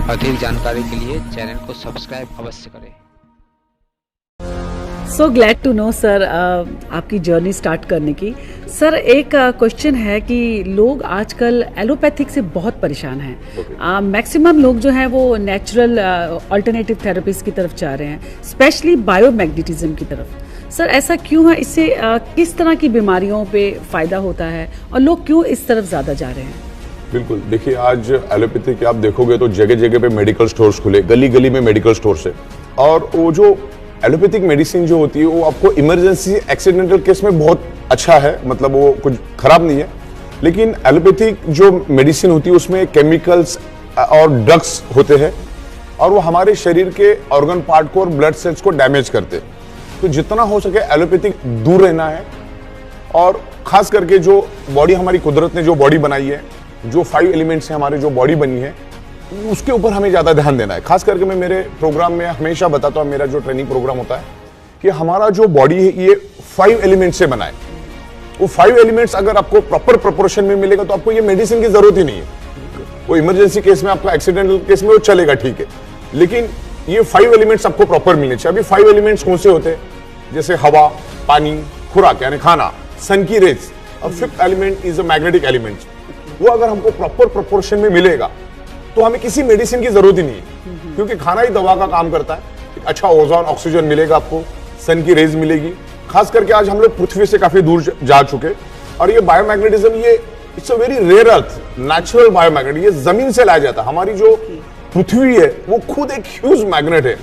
अधिक जानकारी के लिए चैनल को सब्सक्राइब अवश्य करें। So glad to know sir, आपकी जर्नी स्टार्ट करने की। सर एक क्वेश्चन है कि लोग आजकल एलोपैथिक से बहुत परेशान हैं। मैक्सिमम लोग जो हैं वो नेचुरल अल्टरनेटिव थेरेपीज की तरफ जा रहे हैं, स्पेशली बायोमैग्नेटिज्म की तरफ। सर ऐसा क्यों है? इससे किस तरह की बीमारियों पे फ़ायदा होता है और लोग क्यों इस तरफ ज़्यादा जा रहे हैं? बिल्कुल, देखिए आज एलोपैथिक आप देखोगे तो जगह जगह पे मेडिकल स्टोर्स खुले, गली गली में मेडिकल स्टोर्स है। और वो जो एलोपैथिक मेडिसिन जो होती है वो आपको इमरजेंसी एक्सीडेंटल केस में बहुत अच्छा है, मतलब वो कुछ खराब नहीं है। लेकिन एलोपैथिक जो मेडिसिन होती है उसमें केमिकल्स और ड्रग्स होते हैं और वो हमारे शरीर के ऑर्गन पार्ट को और ब्लड सेल्स को डैमेज करते हैं। तो जितना हो सके एलोपैथिक दूर रहना है। और खास करके जो बॉडी हमारी कुदरत ने जो बॉडी बनाई है, जो 5 एलिमेंट्स से हमारी जो बॉडी बनी है, उसके ऊपर हमें ज्यादा ध्यान देना है। खास करके मैं मेरे प्रोग्राम में हमेशा बताता हूँ, मेरा जो ट्रेनिंग प्रोग्राम होता है कि हमारा जो बॉडी है ये 5 एलिमेंट्स से बना है। वो 5 एलिमेंट्स अगर आपको प्रॉपर प्रोपोर्शन में मिलेगा तो आपको ये मेडिसिन की जरूरत ही नहीं है। वो इमरजेंसी केस में, आपका एक्सीडेंटल केस में वो चलेगा, ठीक है, लेकिन ये 5 एलिमेंट्स आपको प्रॉपर मिलने चाहिए। अभी 5 एलिमेंट्स कौन से होते हैं? जैसे हवा, पानी, खुराक यानी खाना, सन की रेज, और 5th element is a magnetic element. वो अगर हमको प्रॉपर प्रोपोर्शन में मिलेगा तो हमें किसी मेडिसिन की जरूरत ही नहीं है, क्योंकि खाना ही दवा का काम करता है। एक अच्छा ओजोन, ऑक्सीजन मिलेगा आपको, सन की रेज मिलेगी। खास करके आज हम लोग पृथ्वी से काफी दूर जा चुके, और ये बायोमैग्नेटिज्म, ये it's a very rare earth natural biomagnet, ये जमीन से लाया जाता है। हमारी जो पृथ्वी है वो खुद एक ह्यूज मैग्नेट है,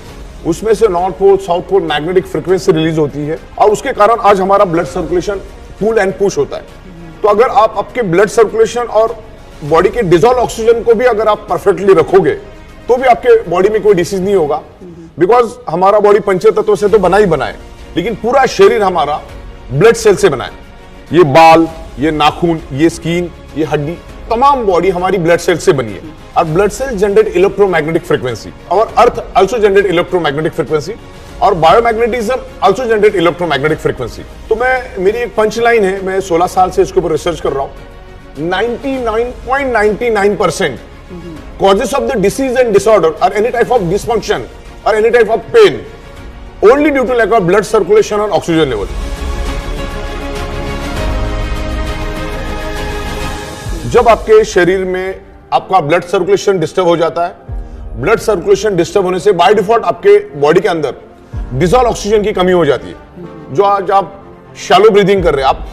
उसमें से north pole, south pole magnetic frequency release होती है, और उसके कारण आज हमारा blood circulation pull and push होता है। तो अगर आप आपके ब्लड सर्कुलेशन और बॉडी के डिजॉल्व ऑक्सीजन को भी अगर आप परफेक्टली रखोगे तो भी आपके बॉडी में कोई डिसीज नहीं होगा, बिकॉज हमारा बॉडी पंचतत्व से तो बना ही बना है, लेकिन पूरा शरीर हमारा ब्लड सेल से बना है। ये बाल, ये नाखून, ये स्किन, ये हड्डी, तमाम बॉडी हमारी ब्लड सेल से बनी है। और blood sale generate electromagnetic frequency, और अर्थ आल्सो जनरेट इलेक्ट्रोमैग्नेटिक फ्रीक्वेंसी, और biomagnetism also generate electromagnetic frequency. तो मेरी एक पंच लाइन है, मैं 16 साल से इसके ऊपर रिसर्च कर रहा हूं। 99.99% causes of the disease and disorder or any type of dysfunction or any type of pain only due to lack of blood circulation or oxygen level. जब आपके शरीर में आपका ब्लड सर्कुलेशन डिस्टर्ब हो जाता है, ब्लड सर्कुलेशन डिस्टर्ब होने से बाय डिफॉल्ट आपके बॉडी के अंदर डिसॉल्व ऑक्सीजन की कमी हो जाती है। जो आज आप शैलो ब्रीदिंग कर रहे हैं, आप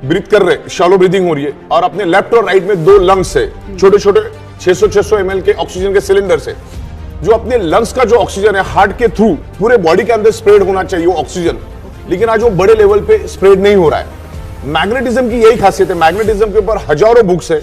ब्रीथ कर रहे हैं, शैलो ब्रीदिंग हो रही है, और अपने लेफ्ट और राइट में 2 लंग्स से छोटे छोटे 600 ml के ऑक्सीजन के सिलेंडर से जो अपने लंग्स का जो ऑक्सीजन है हार्ट के थ्रू पूरे बॉडी के अंदर स्प्रेड होना चाहिए वो ऑक्सीजन, लेकिन आज वो बड़े लेवल पे स्प्रेड नहीं हो रहा है। मैग्नेटिज्म की यही खासियत है। मैग्नेटिज्म के ऊपर हजारों बुक्स है।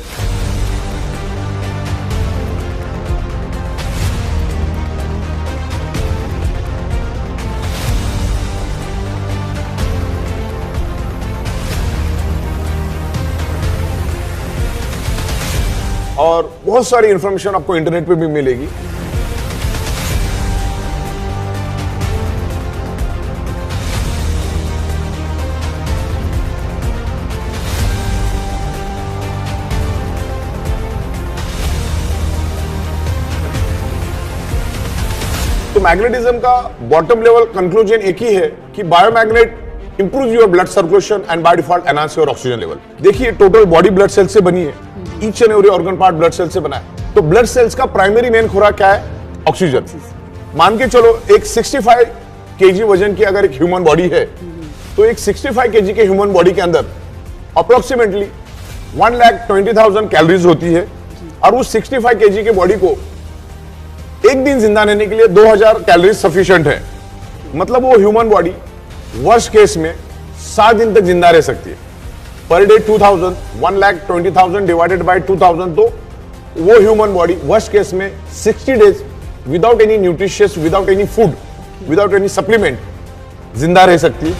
और बहुत सारी इंफॉर्मेशन आपको इंटरनेट पे भी मिलेगी। तो मैग्नेटिज्म का बॉटम लेवल कंक्लूजन एक ही है कि biomagnet improve your blood circulation and by default enhance your oxygen level. देखिए टोटल बॉडी ब्लड सेल से बनी है, each and every organ part blood cell से बना है। तो ब्लड सेल्स का प्राइमरी मेन खुराक क्या है? ऑक्सीजन। मान के चलो एक 65 केजी वजन की अगर एक ह्यूमन बॉडी है, तो एक 65 केजी के ह्यूमन बॉडी के अंदर अप्रोक्सीमेटली 1,20,000 कैलोरीज होती है, और उस 65 केजी के बॉडी को एक दिन जिंदा रहने के लिए 2000 कैलोरीज सफिशिएंट है। मतलब वो ह्यूमन बॉडी वर्स्ट केस में 7 दिन तक जिंदा रह सकती है। पर डे 2000, 1,20,000 डिवाइडेड बाय 2000, तो वो ह्यूमन बॉडी वर्स्ट केस में 60 days without any nutritious, without any food, without any supplement जिंदा रह सकती है।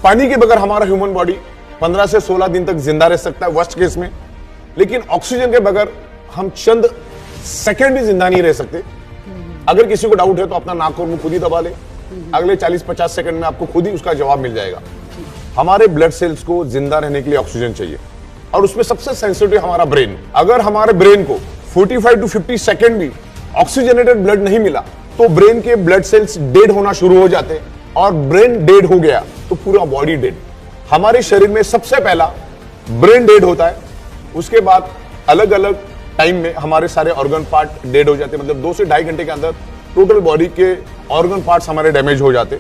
पानी के बगैर हमारा ह्यूमन बॉडी 15 से 16 दिन तक जिंदा रह सकता है वर्स्ट केस में, लेकिन ऑक्सीजन के बगैर हम चंद सेकंड भी जिंदा नहीं रह सकते। अगर किसी को डाउट है तो अपना नाक और मुंह खुद ही दबा ले, अगले 40-50 सेकंड में आपको खुद ही उसका जवाब मिल जाएगा। हमारे ब्लड सेल्स को जिंदा रहने के लिए ऑक्सीजन चाहिए, और उसमें सबसे सेंसिटिव हमारा ब्रेन। अगर हमारे ब्रेन को 45 to 50 सेकेंड भी ऑक्सीजनेटेड ब्लड नहीं मिला तो ब्रेन के ब्लड सेल्स डेड होना शुरू हो जाते हैं, और ब्रेन डेड हो गया तो पूरा बॉडी डेड। हमारे शरीर में सबसे पहला ब्रेन डेड होता है, उसके बाद अलग अलग टाइम में हमारे सारे ऑर्गन पार्ट डेड हो जाते हैं। मतलब 2 से 2.5 घंटे के अंदर टोटल बॉडी के ऑर्गन पार्ट्स हमारे डैमेज हो जाते।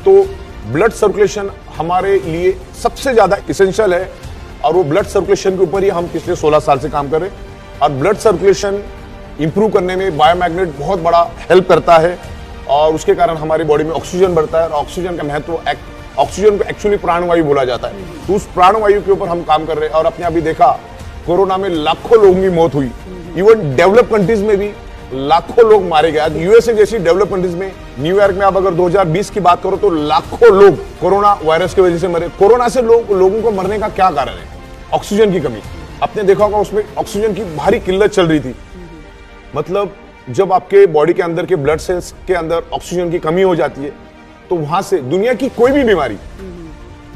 तो ब्लड सर्कुलेशन हमारे लिए सबसे ज्यादा इसेंशियल है, और वो ब्लड सर्कुलेशन के ऊपर ही हम पिछले 16 साल से काम कर रहे हैं। और ब्लड सर्कुलेशन इंप्रूव करने में बायोमैग्नेट बहुत बड़ा हेल्प करता है, और उसके कारण हमारी बॉडी में ऑक्सीजन बढ़ता है। और ऑक्सीजन का महत्व, ऑक्सीजन को एक्चुअली प्राणवायु बोला जाता है, तो उस प्राणवायु के ऊपर हम काम कर रहे हैं। और अपने अभी देखा, कोरोना में लाखों लोगों की मौत हुई, इवन डेवलप कंट्रीज में भी लाखों लोग मारे गए। आज यूएसए जैसी डेवलप कंट्रीज में, न्यूयॉर्क में आप अगर 2020 की बात करो तो लाखों लोग कोरोना वायरस की वजह से मरे। कोरोना से लोगों को मरने का क्या कारण है? ऑक्सीजन की कमी। आपने देखा होगा उसमें ऑक्सीजन की भारी किल्लत चल रही थी। मतलब जब आपके बॉडी के अंदर के ब्लड सेल्स के अंदर ऑक्सीजन की कमी हो जाती है तो वहां से दुनिया की कोई भी बीमारी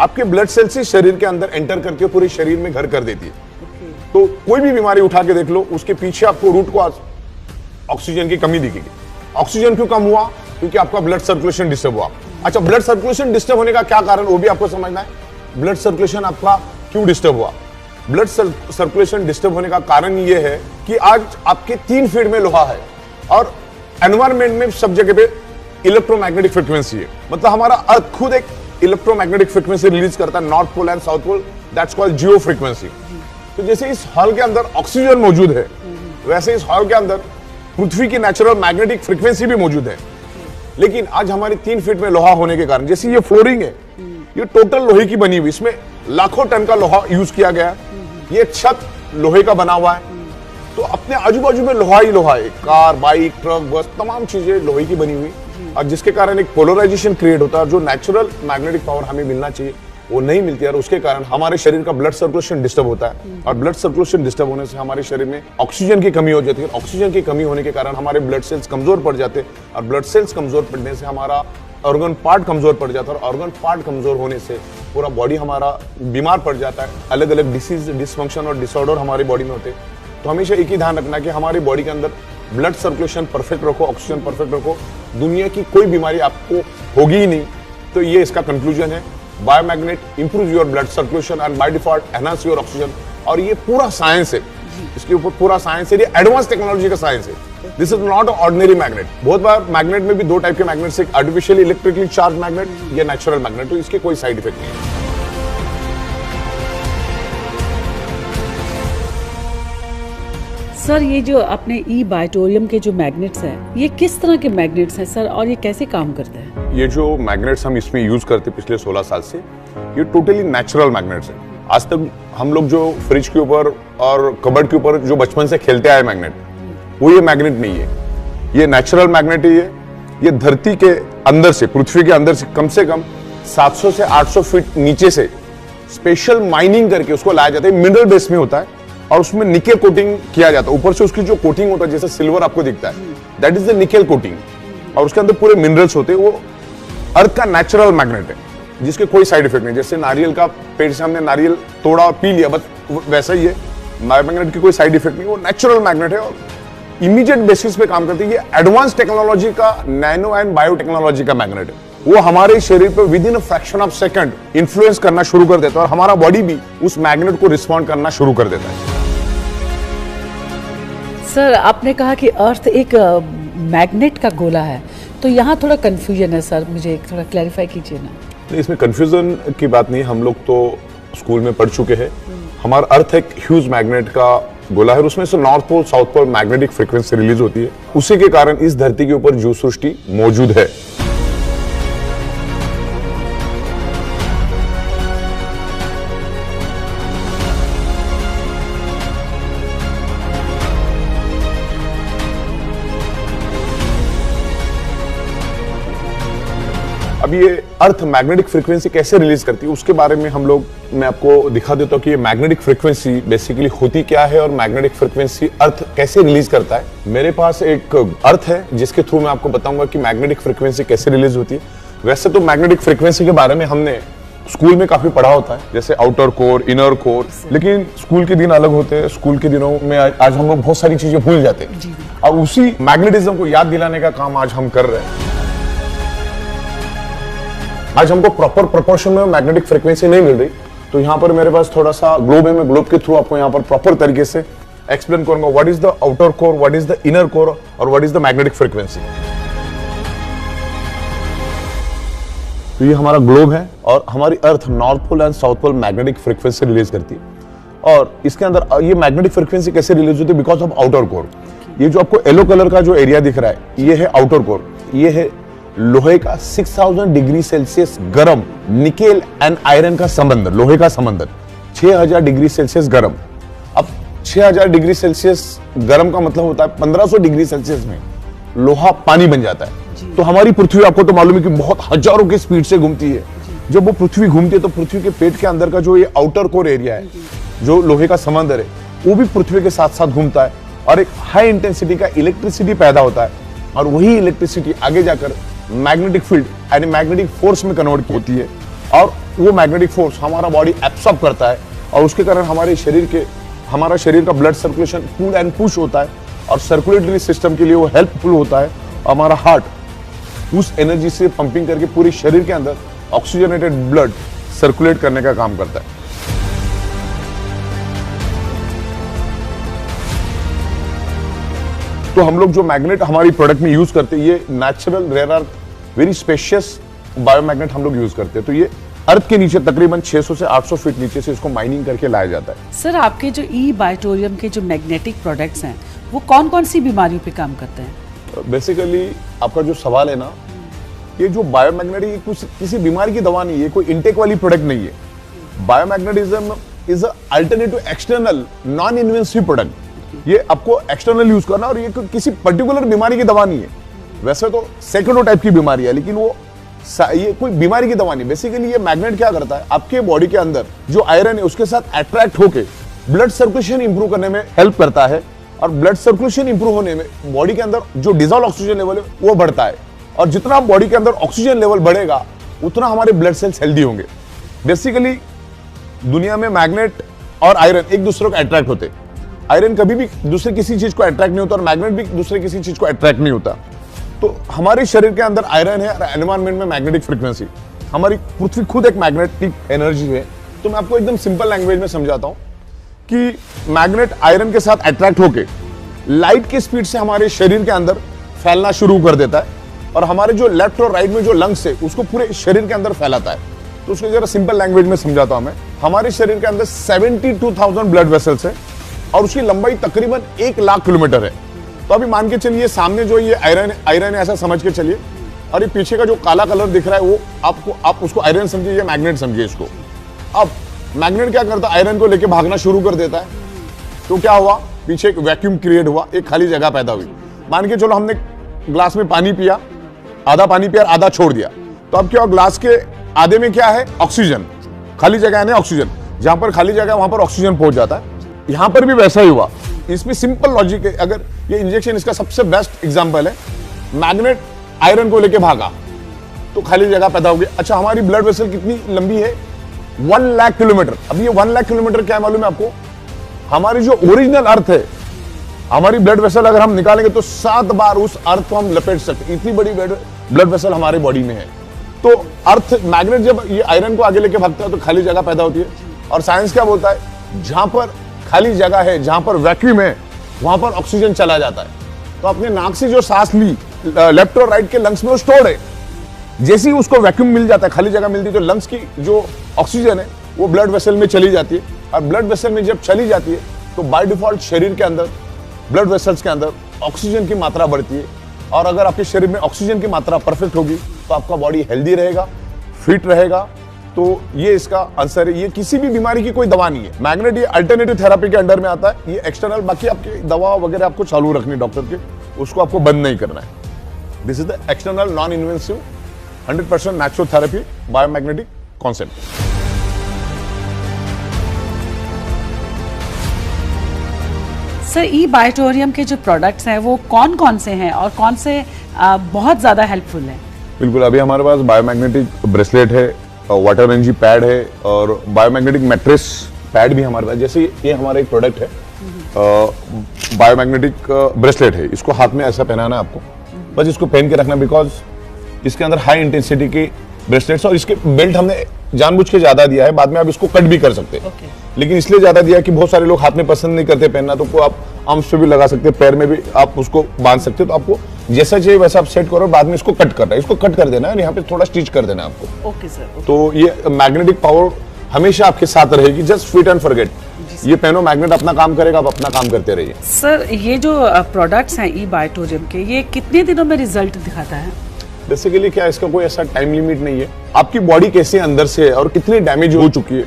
आपके ब्लड सेल से शरीर के अंदर एंटर करके पूरे शरीर में घर कर देती है। तो कोई भी बीमारी उठा के देख लो, उसके पीछे आपको रूट को ऑक्सीजन की कमी दिखेगी। ऑक्सीजन क्यों कम हुआ? क्योंकि आपका ब्लड सर्कुलेशन डिस्टर्ब हुआ। अच्छा, ब्लड सर्कुलेशन डिस्टर्ब होने का क्या कारण, वो भी आपको समझना है। ब्लड सर्कुलेशन आपका क्यों डिस्टर्ब हुआ? ब्लड सर्कुलेशन डिस्टर्ब होने का कारण यह है कि आज आपके 3 फीट में लोहा है, और एनवायरमेंट में सब जगह पे इलेक्ट्रोमैग्नेटिक फ्रीक्वेंसी है। मतलब हमारा अर्थ खुद एक इलेक्ट्रोमैग्नेटिक फ्रीक्वेंसी रिलीज करता है, north pole and south pole, that's called geo frequency. तो जैसे इस हॉल के अंदर ऑक्सीजन मौजूद है, वैसे इस हॉल के अंदर पृथ्वी की नेचुरल मैग्नेटिक फ्रीक्वेंसी भी मौजूद है। लेकिन आज हमारे 3 फीट में लोहा होने के कारण, जैसे ये फ्लोरिंग है, ये टोटल लोहे की बनी हुई, इसमें लाखों टन का लोहा यूज किया गया है। ये छत लोहे का बना हुआ है, तो अपने आजू बाजू में लोहा ही लोहा है। कार, बाइक, ट्रक, बस, तमाम चीजें लोहे की बनी हुई, और जिसके कारण एक पोलराइजेशन क्रिएट होता है। जो नेचुरल मैग्नेटिक पावर हमें मिलना चाहिए वो नहीं मिलती है, और उसके कारण हमारे शरीर का ब्लड सर्कुलेशन डिस्टर्ब होता है। और ब्लड सर्कुलेशन डिस्टर्ब होने से हमारे शरीर में ऑक्सीजन की कमी हो जाती है। ऑक्सीजन की कमी होने के कारण हमारे ब्लड सेल्स कमजोर पड़ जाते हैं, और ब्लड सेल्स कमजोर पड़ने से हमारा ऑर्गन पार्ट कमजोर पड़ जाता है, और ऑर्गन पार्ट कमजोर होने से पूरा बॉडी हमारा बीमार पड़ जाता है। अलग अलग डिसीज, डिसफंक्शन और डिसऑर्डर हमारी बॉडी में होते हैं। तो हमेशा एक ही ध्यान रखना कि हमारी बॉडी के अंदर ब्लड सर्कुलेशन परफेक्ट रखो, ऑक्सीजन परफेक्ट रखो, दुनिया की कोई बीमारी आपको होगी ही नहीं। तो ये इसका कंक्लूजन है। Biomagnet improve your blood circulation and by default enhance your oxygen. और ये पूरा साइंस है, इसके ऊपर पूरा साइंस है, ये एडवांस टेक्नोलॉजी का साइंस है। This is not ordinary magnet. बहुत बार मैग्नेट में भी 2 टाइप के मैग्नेट्स, एक आर्टिफिशियली इलेक्ट्रिकली चार्ज मैग्नेट या नेचुरल मैग्नेट, तो इसके कोई साइड इफेक्ट नहीं है। सर, ये जो अपने ई बायोटोरियम के जो मैग्नेट्स हैं, ये किस तरह के मैग्नेट्स हैं सर, और ये कैसे काम करते हैं? ये जो मैग्नेट्स हम इसमें यूज करते पिछले 16 साल से, ये टोटली नेचुरल मैग्नेट्स हैं। आज तक हम लोग जो फ्रिज के ऊपर और कबर्ड के ऊपर जो बचपन से खेलते आए मैग्नेट, वो ये मैग्नेट नहीं है। ये नेचुरल मैग्नेट है। ये धरती के अंदर से, पृथ्वी के अंदर से कम 700 से 800 फीट नीचे से स्पेशल माइनिंग करके उसको लाया जाता है। मिनरल बेस में होता है, और उसमें निकेल कोटिंग किया जाता है। ऊपर से उसकी जो कोटिंग होता है, जैसे सिल्वर आपको दिखता है, that is the nickel coating, और उसके अंदर पूरे मिनरल्स होते हैं। वो अर्थ का नेचुरल मैग्नेट है, जिसके कोई साइड इफेक्ट नहीं। जैसे नारियल का पेड़ से हमने नारियल तोड़ा और पी लिया, बस वैसा ही है। मैग्नेट की कोई साइड इफेक्ट नहीं, वो नेचुरल मैग्नेट है और इमीडिएट बेसिस पे काम करती है। ये एडवांस टेक्नोलॉजी का, नैनो एंड बायोटेक्नोलॉजी का मैग्नेट है। वो हमारे शरीर पर with in a fraction of second influence करना शुरू कर देता है, और हमारा बॉडी भी उस मैग्नेट को रिस्पॉन्ड करना शुरू कर देता है। सर, आपने कहा कि अर्थ एक मैग्नेट का गोला है, तो यहाँ थोड़ा कंफ्यूजन है सर, मुझे थोड़ा क्लैरिफाई कीजिए ना। नहीं, इसमें कंफ्यूजन की बात नहीं। हम लोग तो स्कूल में पढ़ चुके हैं। हमारा अर्थ एक ह्यूज मैग्नेट का गोला है, उसमें से north pole south pole magnetic frequency release होती है। उसी के कारण इस धरती के ऊपर जीव सृष्टि मौजूद है। अब ये अर्थ मैग्नेटिक फ्रीक्वेंसी कैसे रिलीज करती है उसके बारे में मैं आपको दिखा देता हूँ कि ये मैग्नेटिक फ्रीक्वेंसी बेसिकली होती क्या है और मैग्नेटिक फ्रीक्वेंसी अर्थ कैसे रिलीज करता है। मेरे पास एक अर्थ है जिसके थ्रू मैं आपको बताऊंगा कि मैग्नेटिक फ्रीक्वेंसी कैसे रिलीज होती है। वैसे तो मैग्नेटिक फ्रीक्वेंसी के बारे में हमने स्कूल में काफी पढ़ा होता है, जैसे आउटर कोर, इनर कोर, लेकिन स्कूल के दिन अलग होते हैं। स्कूल के दिनों में आज हम लोग बहुत सारी चीजें भूल जाते हैं और उसी मैग्नेटिज्म को याद दिलाने का काम आज हम कर रहे हैं। आज हमको प्रॉपर प्रोपोर्शन में मैग्नेटिक फ्रीक्वेंसी नहीं मिल रही, तो यहाँ पर मेरे पास थोड़ा सा ग्लोब है, मैं ग्लोब के थ्रू आपको यहाँ पर प्रॉपर तरीके से एक्सप्लेन करूंगा what is the outer core, what is the inner core और what is the magnetic frequency. तो ये हमारा ग्लोब है और हमारी earth north pole and south pole magnetic frequency release करती है। और इसके अंदर ये मैग्नेटिक फ्रीक्वेंसी कैसे रिलीज होती है? Because of outer core. ये जो आपको येलो कलर का जो एरिया दिख रहा है, ये है आउटर कोर। ये है लोहे का 6000 डिग्री सेल्सियस गर्म निकेल एंड आयरन का समंदर, लोहे का समंदर 6000 डिग्री सेल्सियस गर्म। अब 6000 डिग्री सेल्सियस गर्म का मतलब होता है 1500 डिग्री सेल्सियस में लोहा पानी बन जाता है। तो हमारी पृथ्वी, आपको तो मालूम है कि बहुत हजारों की स्पीड से घूमती है। जब वो पृथ्वी घूमती है तो पृथ्वी के पेट के अंदर का जो ये आउटर कोर एरिया है, जो लोहे का समंदर है, वो भी पृथ्वी के साथ साथ घूमता है और एक हाई इंटेंसिटी का इलेक्ट्रिसिटी पैदा होता है और वही इलेक्ट्रिसिटी आगे जाकर मैग्नेटिक फील्ड यानी मैग्नेटिक फोर्स में कन्वर्ट होती है और वो मैग्नेटिक फोर्स हमारा बॉडी एब्सॉर्ब करता है और उसके कारण हमारा शरीर का blood circulation pull and push होता है और सर्कुलेटरी सिस्टम के लिए वो हेल्पफुल होता है। हमारा हार्ट उस एनर्जी से पंपिंग करके पूरे शरीर के अंदर ऑक्सीजनेटेड ब्लड सर्कुलेट करने का काम करता है। तो हम लोग जो मैग्नेट हमारी प्रोडक्ट में यूज करते हैं, ये natural rare earth very spacious biomagnet हम लोग यूज करते हैं। तो ये अर्थ के नीचे तकरीबन 600 से 800 फीट नीचे से इसको माइनिंग करके लाया जाता है। सर, आपके जो ई बायोटोरियम के जो मैग्नेटिक प्रोडक्ट्स हैं, वो कौन कौन सी बीमारियों पे काम करते हैं? बेसिकली आपका जो सवाल है ना, ये जो बायोमैग्नेटिक कुछ किसी बीमारी की दवा नहीं है, कोई इंटेक वाली प्रोडक्ट नहीं है। Biomagnetism is alternative external non invasive product. ये आपको एक्सटर्नल यूज करना और ये किसी पर्टिकुलर बीमारी की दवा नहीं है। वैसे तो सैकड़ों टाइप की बीमारी है, लेकिन ये कोई बीमारी की दवा नहीं। बेसिकली ये मैग्नेट क्या करता है, आपके बॉडी के अंदर जो आयरन है उसके साथ अट्रैक्ट होके ब्लड सर्कुलेशन इंप्रूव करने में हेल्प करता है और ब्लड सर्कुलेशन इंप्रूव होने में बॉडी के अंदर जो डिजॉल्व ऑक्सीजन लेवल है वो बढ़ता है और जितना बॉडी के अंदर ऑक्सीजन लेवल बढ़ेगा उतना हमारे ब्लड सेल्स हेल्दी होंगे। बेसिकली दुनिया में मैग्नेट और आयरन एक दूसरे को अट्रैक्ट होते हैं। आयरन कभी भी दूसरे किसी चीज को अट्रैक्ट नहीं होता और मैग्नेट भी दूसरे किसी चीज को अट्रैक्ट नहीं होता। तो हमारे शरीर के अंदर आयरन है और एनवायरमेंट में मैग्नेटिक फ्रीक्वेंसी। हमारी पृथ्वी खुद एक मैग्नेटिक एनर्जी है। तो मैं आपको एकदम सिंपल लैंग्वेज में समझाता हूं कि मैग्नेट आयरन के साथ अट्रैक्ट होके लाइट की स्पीड से हमारे शरीर के अंदर फैलना शुरू कर देता है और हमारे जो लेफ्ट और राइट में जो लंग्स है उसको पूरे शरीर के अंदर फैलाता है। तो उसको जरा सिंपल लैंग्वेज में समझाता हूं मैं। हमारे शरीर के अंदर 72,000 ब्लड वेसल्स है और उसकी लंबाई तकरीबन 1 लाख किलोमीटर है। तो अभी मान के चलिए सामने जो ये आयरन है ऐसा समझ के चलिए और ये पीछे का जो काला कलर दिख रहा है वो आप उसको आयरन समझिए या मैग्नेट समझिए इसको। अब मैग्नेट क्या करता है, आयरन को लेके भागना शुरू कर देता है। तो क्या हुआ, पीछे एक वैक्यूम क्रिएट हुआ, एक खाली जगह पैदा हुई। मान के चलो हमने ग्लास में पानी पिया, आधा पानी पिया आधा छोड़ दिया, तो अब क्या हुआ, ग्लास के आधे में क्या है, ऑक्सीजन, खाली जगह है ना ऑक्सीजन, जहां पर खाली जगह वहां पर ऑक्सीजन पहुंच जाता है। यहां पर भी वैसा ही हुआ। इसमें सिंपल लॉजिक है। अगर ये इंजेक्शन इसका सबसे बेस्ट एग्जांपल है। मैग्नेट आयरन को लेके भागा तो खाली जगह पैदा होगी। अच्छा, हमारी ब्लड वेसल कितनी लंबी है, 1 लाख किलोमीटर। अब ये 1 लाख किलोमीटर क्या है मालूम है आपको, हमारी जो ओरिजिनल अर्थ है, हमारी ब्लड वेसल अगर हम निकालेंगे तो 7 बार उस अर्थ को हम लपेट सकते। इतनी बड़ी ब्लड वेसल हमारे बॉडी में है। तो अर्थ मैग्नेट जब ये आयरन को आगे लेके भागता है तो खाली जगह पैदा होती है। और साइंस क्या बोलता है, जहां पर खाली जगह है, जहां पर वैक्यूम है, वहां पर ऑक्सीजन चला जाता है। तो अपने नाक से जो सांस ली लेफ्ट और राइट के लंग्स में वो स्टोर है। जैसे ही उसको वैक्यूम मिल जाता है, खाली जगह मिलती है, तो लंग्स की जो ऑक्सीजन है वो ब्लड वेसल में चली जाती है। और ब्लड वेसल में जब चली जाती है तो बाय डिफॉल्ट शरीर के अंदर ब्लड वेसल्स के अंदर ऑक्सीजन की मात्रा बढ़ती है। और अगर आपके शरीर में ऑक्सीजन की मात्रा परफेक्ट होगी तो आपका बॉडी हेल्दी रहेगा, फिट रहेगा। तो ये इसका आंसर है। ये किसी भी बीमारी की कोई दवा नहीं है। मैग्नेट ये अल्टरनेटिव थेरेपी के अंडर में आता है। ये एक्सटर्नल, बाकी आपकी दवा वगैरह आपको चालू रखनी डॉक्टर के, उसको आपको बंद नहीं करना है। This is the external non invasive 100% natural therapy biomagnetic concept. Sir, ई बायोटोरियम के जो प्रोडक्ट्स हैं वो कौन कौन से हैं और कौन से बहुत ज़्यादा हेल्पफुल हैं? बिल्कुल, अभी हमारे पास बायोमैग्नेटिक ब्रेसलेट है, वाटर एनर्जी पैड है और बायोमैग्नेटिक मैट्रेस पैड भी हमारे पास। जैसे ये हमारा एक प्रोडक्ट है, बायोमैग्नेटिक ब्रेसलेट है। इसको हाथ में ऐसा पहनाना है आपको, बस इसको पहन के रखना, बिकॉज इसके अंदर हाई इंटेंसिटी के ब्रेसलेट्स और इसके बेल्ट हमने जानबूझ के ज्यादा दिया है। बाद में आप इसको कट भी कर सकते हैं, लेकिन इसलिए ज्यादा दिया कि बहुत सारे लोग हाथ में पसंद नहीं करते पहनना, तो आप आर्म्स पे भी लगा सकते हैं, पैर में भी आप उसको बांध सकते हैं। तो आपको जैसा चाहिए वैसा आप सेट करो, बाद में इसको कट करना है, इसको कट कर देना है, यहाँ पे थोड़ा स्टिच कर देना है आपको। Okay sir. तो ये मैग्नेटिक पावर हमेशा आपके साथ रहेगी, जस्ट फिट एंड फॉरगेट। ये पहनो, मैग्नेट अपना काम करेगा, आप अपना काम करते रहिए। सर ये जो प्रोडक्ट्स हैं ई बायोटोरियम के, ये कितने दिनों में रिजल्ट दिखाता है? बेसिकली क्या, इसका कोई ऐसा टाइम लिमिट नहीं है। आपकी बॉडी कैसे अंदर से है और कितनी डैमेज हो चुकी है,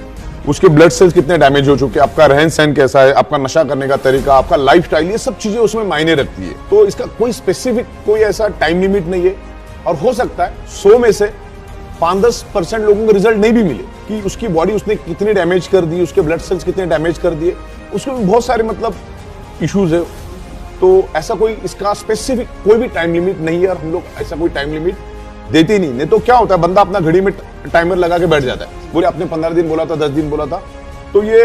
उसके ब्लड सेल्स कितने डैमेज हो चुके हैं, आपका रहन सहन कैसा है, आपका नशा करने का तरीका, आपका लाइफस्टाइल, ये सब चीजें उसमें मायने रखती है। तो इसका कोई स्पेसिफिक कोई ऐसा टाइम लिमिट नहीं है। और हो सकता है 100 में से 5-10% लोगों को रिजल्ट नहीं भी मिले कि उसकी बॉडी उसने कितनी डैमेज कर दी, उसके ब्लड सेल्स कितने डैमेज कर दिए, उसमें भी बहुत सारे मतलब इश्यूज है। तो ऐसा कोई इसका स्पेसिफिक कोई भी टाइम लिमिट नहीं है और हम लोग ऐसा कोई टाइम लिमिट देते नहीं तो क्या होता है, बंदा अपना घड़ी में टाइमर लगा के बैठ जाता है, बोले आपने 15 दिन बोला था, 10 दिन बोला था। तो ये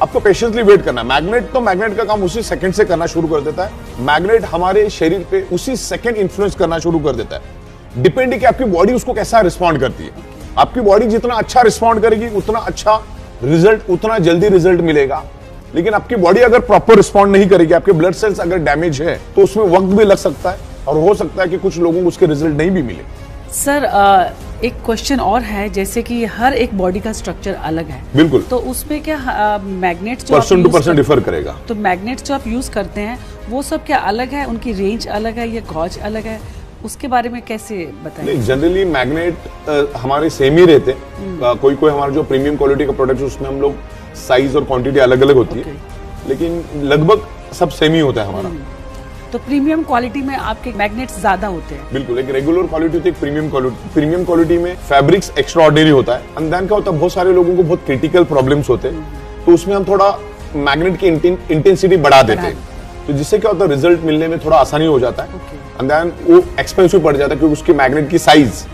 आपको पेशेंसली वेट करना है। मैग्नेट का काम उसी सेकंड से करना शुरू कर देता है। मैग्नेट हमारे शरीर पे उसी सेकंड इन्फ्लुएंस करना शुरू कर देता है। डिपेंड है कि आपकी बॉडी उसको कैसा रिस्पॉन्ड करती है। आपकी बॉडी जितना अच्छा रिस्पॉन्ड करेगी उतना अच्छा रिजल्ट, उतना जल्दी रिजल्ट मिलेगा। लेकिन आपकी बॉडी अगर प्रॉपर रिस्पॉन्ड नहीं करेगी, आपके ब्लड सेल्स अगर डैमेज है, तो उसमें वक्त भी लग सकता है और हो सकता है कि कुछ लोगों को उसके रिजल्ट नहीं भी मिले। सर एक क्वेश्चन और है, जैसे कि हर एक बॉडी का स्ट्रक्चर अलग है, बिल्कुल, तो उसमें क्या मैग्नेट्स जो पर्सन टू पर्सन डिफर करेगा। तो मैग्नेट्स जो आप यूज करते हैं वो सब क्या अलग है, उनकी रेंज अलग है या गॉज अलग है, उसके बारे में कैसे बताएं? जनरली मैग्नेट हमारे सेम ही रहते हैं। कोई हमारा जो प्रीमियम क्वालिटी का प्रोडक्ट है उसमें हम लोग साइज और क्वांटिटी अलग अलग होती है, लेकिन लगभग सब सेम ही होता है हमारा। तो प्रीमियम क्वालिटी में आपके मैग्नेट्स ज्यादा होते हैं? बिल्कुल, एक रेगुलर क्वालिटी होती है, एक प्रीमियम क्वालिटी। प्रीमियम क्वालिटी में फैब्रिक्स एक्स्ट्रा ऑर्डिनरी होता है। एंड देन क्या होता है, बहुत सारे लोगों को बहुत क्रिटिकल प्रॉब्लम्स होते हैं, तो उसमें हम थोड़ा मैग्नेट की इंटेंसिटी बढ़ा देते हैं, तो जिससे क्या होता है, रिजल्ट मिलने में थोड़ा आसानी हो जाता है। एंड देन वो एक्सपेंसिव पड़ जाता है क्योंकि उसकी मैग्नेट की साइज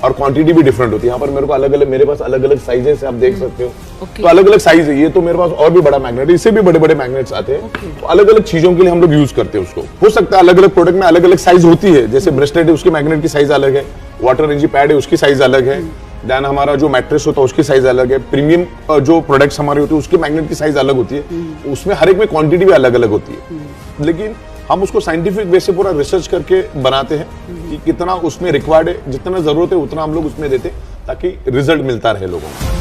और क्वांटिटी भी डिफरेंट होती है। यहाँ पर मेरे पास अलग अलग साइजेस आप देख सकते हो। तो अलग अलग साइज है। ये तो मेरे पास और भी बड़ा मैग्नेट है, इससे भी बड़े बड़े मैग्नेट्स आते हैं। तो अलग अलग चीजों के लिए हम लोग यूज करते हैं उसको। हो सकता है अलग अलग प्रोडक्ट में अलग अलग साइज होती है, जैसे ब्रेसलेट है उसकी मैग्नेट की साइज अलग है, वाटर एनर्जी पैड है उसकी साइज अलग है, देन हमारा जो मैट्रेस होता है उसकी साइज अलग है, प्रीमियम जो प्रोडक्ट्स हमारे होते हैं उसके मैग्नेट की साइज अलग होती है, उसमें हर एक में क्वांटिटी भी अलग अलग होती है। लेकिन हम उसको साइंटिफिक वे से पूरा रिसर्च करके बनाते हैं कि कितना उसमें रिक्वायर्ड है, जितना जरूरत है उतना हम लोग उसमें देते हैं ताकि रिजल्ट मिलता रहे लोगों को।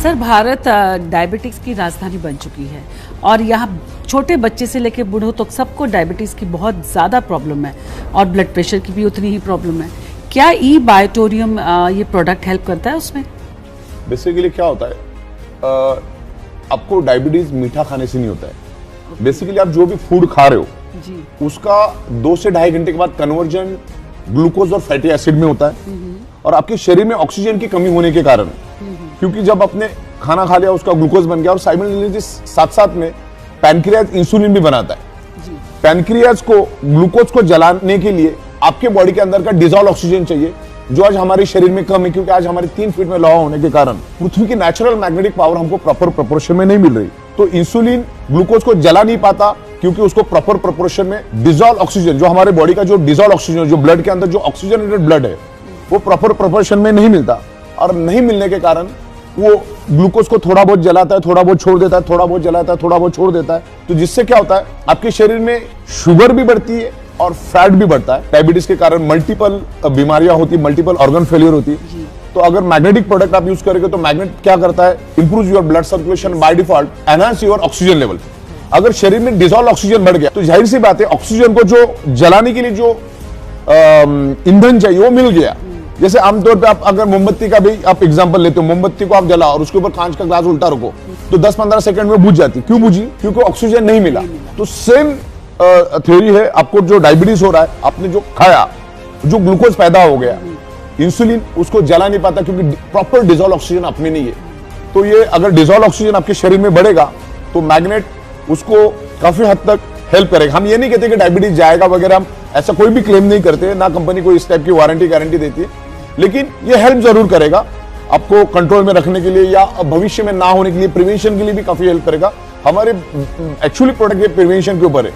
सर भारत डायबिटीज की राजधानी बन चुकी है और यहाँ छोटे बच्चे से लेकर बूढ़ों तक सबको डायबिटीज की बहुत ज़्यादा प्रॉब्लम है और ब्लड प्रेशर की भी उतनी ही प्रॉब्लम है। क्या ई बायोटोरियम ये प्रोडक्ट हेल्प करता है उसमें? बेसिकली क्या होता है, आपको डायबिटीज मीठा खाने से नहीं होता है। बेसिकली आप जो भी फूड खा रहे हो जी, उसका 2 से 2.5 घंटे के बाद कन्वर्जन ग्लूकोज और फैटी एसिड में होता है। और आपके शरीर में ऑक्सीजन की कमी होने के कारण, क्योंकि जब आपने खाना खा लिया उसका ग्लूकोज बन गया और साइमल्टेनियसली साथ साथ में पैनक्रियाज इंसुलिन भी बनाता है। पैनक्रियाज को ग्लूकोज को जलाने के लिए आपके बॉडी के अंदर का डिजॉल्व ऑक्सीजन चाहिए, जो आज हमारे शरीर में कम है, क्योंकि आज हमारे 3 फीट में लोहा होने के कारण पृथ्वी की नेचुरल मैग्नेटिक पावर हमको प्रॉपर प्रोपोर्शन में नहीं मिल रही। तो इंसुलिन ग्लूकोज को जला नहीं पाता क्योंकि उसको प्रॉपर प्रोपोर्शन में डिजॉल्व ऑक्सीजन, जो हमारे बॉडी का जो डिजॉल्व ऑक्सीजन, जो ब्लड के अंदर जो ऑक्सीजनेटेड ब्लड है, वो प्रॉपर प्रोपोर्शन में नहीं मिलता। और नहीं मिलने के कारण वो ग्लूकोज को थोड़ा बहुत जलाता है, थोड़ा बहुत छोड़ देता है, थोड़ा बहुत जलाता है, थोड़ा बहुत छोड़ देता है। तो जिससे क्या होता है, आपके शरीर में शुगर भी बढ़ती है और फैट भी बढ़ता है। डायबिटीज के कारण मल्टीपल बीमारियां होती है, मल्टीपल ऑर्गन फेलियर होती है। तो अगर मैग्नेटिक प्रोडक्ट आप यूज करेंगे तो मैग्नेट क्या करता है, improve your blood circulation bye default, enhance your oxygen level. अगर शरीर में डिजॉल्व ऑक्सीजन बढ़ गया तो जाहिर सी बात है ऑक्सीजन को जो जलाने के लिए जो ईंधन चाहिए वो मिल गया। जैसे आमतौर पे आप अगर मोमबत्ती का भी आप एग्जांपल लेते हो, मोमबत्ती को आप जलाओ और उसके ऊपर कांच का ग्लास उल्टा रखो तो 10-15 सेकंड में बुझ जाती। क्यों बुझी? क्योंकि ऑक्सीजन नहीं मिला। तो सेम थ्योरी है, आपको जो डायबिटीज हो रहा है, आपने जो खाया, जो ग्लूकोज पैदा हो गया, इंसुलिन उसको जला नहीं पाता क्योंकि प्रॉपर डिजॉल्व ऑक्सीजन आप में नहीं है। तो ये अगर डिजॉल्व ऑक्सीजन आपके शरीर में बढ़ेगा तो मैग्नेट उसको काफी हद तक हेल्प करेगा। हम ये नहीं कहते कि डायबिटीज जाएगा वगैरह, हम ऐसा कोई भी क्लेम नहीं करते, ना कंपनी कोई इस टाइप की वारंटी गारंटी देती है, लेकिन ये हेल्प जरूर करेगा आपको कंट्रोल में रखने के लिए या भविष्य में ना होने के लिए, प्रिवेंशन के लिए भी काफी हेल्प करेगा। हमारे एक्चुअली प्रोडक्ट ये प्रिवेंशन के ऊपर है,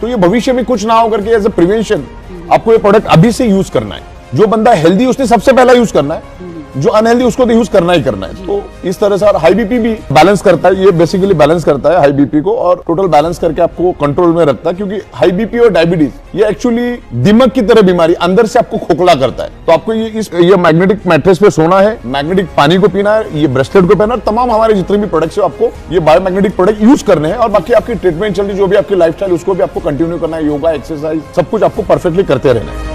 तो ये भविष्य में कुछ ना हो करके एज ए प्रिवेंशन आपको ये प्रोडक्ट अभी से यूज करना है। जो बंदा हेल्दी उसने सबसे पहला यूज करना है, जो अनहेल्दी उसको तो यूज करना ही करना है। तो इस तरह से, और हाई बीपी भी बैलेंस करता है, ये बेसिकली बैलेंस करता है हाई बीपी को, और टोटल बैलेंस करके आपको कंट्रोल में रखता है। क्योंकि हाई बीपी और डायबिटीज ये एक्चुअली दिमाग की तरह बीमारी, अंदर से आपको खोखला करता है। तो आपको ये मैग्नेटिक मैट्रेस पे सोना है, मैग्नेटिक पानी को पीना है, ये ब्रेसलेट को पहना है, तमाम हमारे जितने भी प्रोडक्ट्स है आपको ये बायोमैग्नेटिक प्रोडक्ट यूज करने हैं। और बाकी आपकी ट्रीटमेंट चल रही, जो भी आपकी लाइफस्टाइल उसको भी आपको कंटिन्यू करना है, योगा, एक्सरसाइज, सब कुछ आपको परफेक्टली करते रहना है।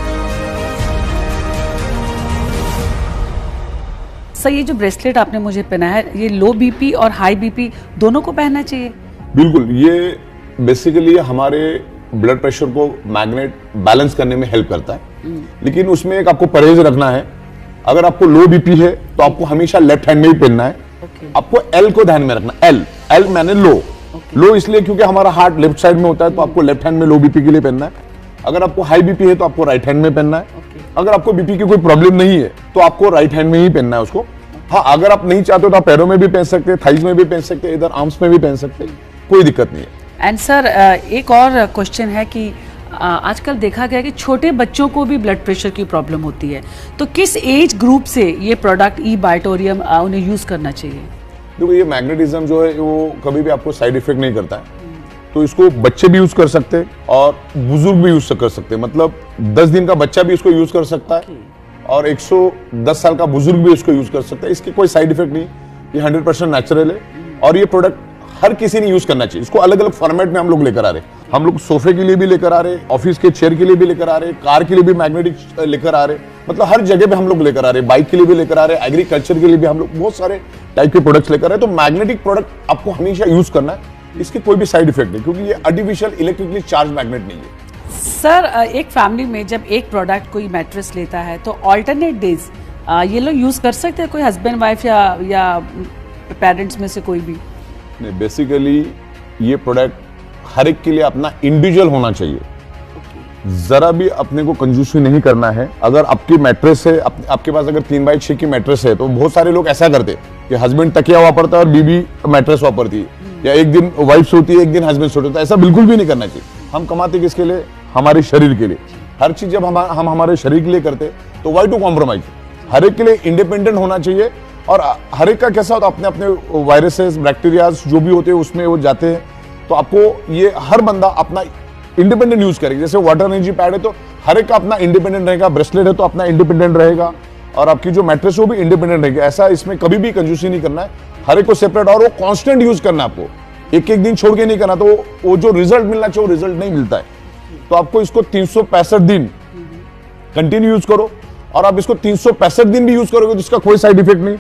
सर ये जो ब्रेसलेट आपने मुझे पहनाया है, ये लो बीपी और हाई बीपी दोनों को पहनना चाहिए? बिल्कुल, ये बेसिकली हमारे ब्लड प्रेशर को मैग्नेट बैलेंस करने में हेल्प करता है, लेकिन उसमें एक आपको परहेज रखना है। अगर आपको लो बीपी है तो आपको हमेशा लेफ्ट हैंड में ही पहनना है। आपको एल को ध्यान में रखना, एल मैंने लो इसलिए क्योंकि हमारा हार्ट लेफ्ट साइड में होता है, तो आपको लेफ्ट हैंड में लो बीपी के लिए पहनना है। अगर आपको हाई बीपी है तो आपको राइट हैंड में पहनना है। अगर आपको बीपी की कोई प्रॉब्लम नहीं है तो आपको राइट हैंड में ही पहनना है उसको। हाँ, अगर आप नहीं चाहते तो आप पैरों में भी पहन सकते हैं, थाइज में भी पहन सकते हैं, इधर आर्म्स में भी पहन सकते हैं, कोई दिक्कत नहीं है। एंड सर एक और क्वेश्चन है कि आजकल देखा गया कि छोटे बच्चों को भी ब्लड प्रेशर की प्रॉब्लम होती है, तो किस एज ग्रुप से ये प्रोडक्ट ई बायोटोरियम उन्हें यूज करना चाहिए? देखो, ये मैग्नेटिज्म जो है वो कभी भी आपको साइड इफेक्ट नहीं करता है, तो इसको बच्चे भी यूज कर सकते हैं और बुजुर्ग भी यूज कर सकते हैं। मतलब 10 दिन का बच्चा भी इसको यूज कर सकता है और 110 साल का बुजुर्ग भी इसको यूज कर सकता है। इसकी कोई साइड इफेक्ट नहीं, ये 100% नेचुरल है और ये प्रोडक्ट हर किसी ने यूज करना चाहिए। इसको अलग अलग फॉर्मेट में हम लोग लेकर आ रहे हैं। हम लोग सोफे के लिए भी लेकर आ रहे हैं, ऑफिस के चेयर के लिए भी लेकर आ रहे हैं, कार के लिए भी मैग्नेटिक लेकर आ रहे हैं, मतलब हर जगह पे हम लोग लेकर आ रहे हैं। बाइक के लिए भी लेकर आ रहे हैं, एग्रीकल्चर के लिए भी हम लोग बहुत सारे टाइप के प्रोडक्ट्स लेकर आ रहे हैं। तो मैग्नेटिक प्रोडक्ट आपको हमेशा यूज करना है, इसकी कोई भी साइड इफेक्ट नहीं, क्योंकि ये आर्टिफिशियल इलेक्ट्रिकली चार्ज मैग्नेट नहीं है। सर एक फैमिली में जब एक प्रोडक्ट कोई मैट्रेस लेता है तो ऑल्टरनेट डेज ये लोग यूज कर सकते हैं, कोई हस्बैंड वाइफ या पेरेंट्स में से कोई भी? नहीं, बेसिकली ये प्रोडक्ट हर एक के लिए अपना इंडिविजुअल होना चाहिए। जरा भी अपने को कंजूसी नहीं करना है। अगर आपकी मैट्रेस है, आपके पास अगर 3x6 की मैट्रेस है, तो बहुत सारे लोग ऐसा करते हैं कि हस्बैंड तकिया वापरता है और बीबी मैट्रेस वापरती है, या एक दिन वाइफ सोती है, एक दिन हस्बैंड सोता है। ऐसा बिल्कुल भी नहीं करना चाहिए। हम कमाते किसके लिए? हमारे शरीर के लिए। हर चीज जब हम हमारे शरीर के लिए करते तो वाई टू कॉम्प्रोमाइज। हर एक के लिए इंडिपेंडेंट होना चाहिए और हर एक का कैसा होता है, अपने अपने वायरसेस, बैक्टीरियाज जो भी होते हैं उसमें वो जाते हैं। तो आपको ये हर बंदा अपना इंडिपेंडेंट यूज करेगा। जैसे वाटर एनर्जी पैड है तो हर एक का अपना इंडिपेंडेंट रहेगा, ब्रेसलेट है तो अपना इंडिपेंडेंट रहेगा, और आपकी जो मैट्रेस है वो भी इंडिपेंडेंट रहेगी। ऐसा इसमें कभी भी कंजूसी नहीं करना है, हर एक को सेपरेट, और वो कांस्टेंट यूज करना है। आपको एक एक दिन छोड़ के नहीं करना, तो वो जो रिजल्ट मिलना चाहिए वो रिजल्ट नहीं मिलता है। तो आपको इसको 365 दिन कंटिन्यू यूज करो, और आप इसको 365 दिन भी यूज करोगे तो इसका कोई साइड इफेक्ट नहीं।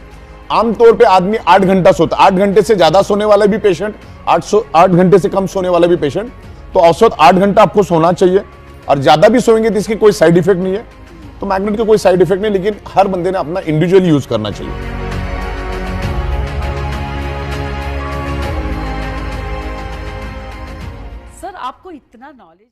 आमतौर पे आदमी 8 घंटा सोता है, 8 घंटे से ज्यादा सोने वाला भी पेशेंट, 8 घंटे से कम सोने वाला भी पेशेंट, तो औसत 8 घंटा आपको सोना चाहिए, और ज्यादा भी सोएंगे तो इसकी कोई साइड इफेक्ट नहीं है। तो मैग्नेट का कोई साइड इफेक्ट नहीं, लेकिन हर बंदे ने अपना इंडिविजुअल यूज करना चाहिए। सर आपको इतना नॉलेज